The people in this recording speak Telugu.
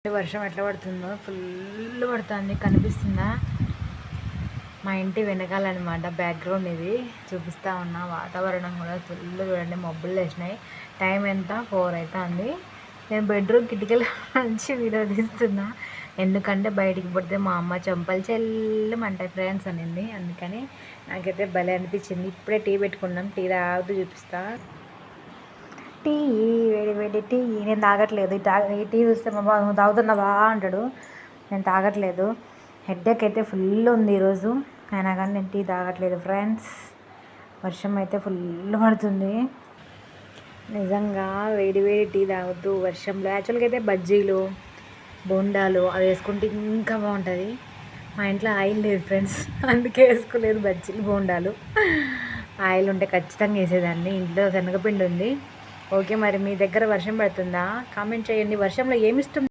వర్షం ఎట్లా పడుతుందో ఫుల్ పడుతుంది, కనిపిస్తుందా? మా ఇంటి వెనకాలన్నమాట బ్యాక్గ్రౌండ్ ఇది చూపిస్తా ఉన్నా. వాతావరణం కూడా ఫుల్ చూడండి, మబ్బులు వేసినాయి. టైం ఎంత 4 అవుతుంది. నేను బెడ్రూమ్ కిటికీల నుంచి వీడియో తీస్తున్నా, ఎందుకంటే బయటికి పడితే మా అమ్మ చెంపలు చెల్లమంటాయి ఫ్రెండ్స్ అనింది. అందుకని నాకైతే భలే అనిపించింది. ఇప్పుడే టీ పెట్టుకున్నాం, టీ తాగుతూ చూపిస్తా. టీ వేడి వేడి టీ. నేను తాగట్లేదు. ఈ టీ చూస్తే మా బాబు నువ్వు తాగుతున్నావా అంటాడు. నేను తాగట్లేదు. హెడ్ఏక్ అయితే ఫుల్ ఉంది ఈరోజు, అయినా కానీ నేను టీ తాగట్లేదు ఫ్రెండ్స్. వర్షం అయితే ఫుల్ పడుతుంది. నిజంగా వేడి వేడి టీ తాగుతూ వర్షంలో. యాక్చువల్గా అయితే బజ్జీలు బోండాలు అవి వేసుకుంటే ఇంకా బాగుంటుంది. మా ఇంట్లో ఆయిల్ లేదు ఫ్రెండ్స్, అందుకే వేసుకోలేదు బజ్జీలు బోండాలు. ఆయిల్ ఉంటే ఖచ్చితంగా వేసేదాన్ని. ఇంట్లో శనగపిండి ఉంది. ఓకే, మరి మీ దగ్గర వర్షం పడుతుందా? కామెంట్ చేయండి. వర్షంలో ఏమి ఇష్టం?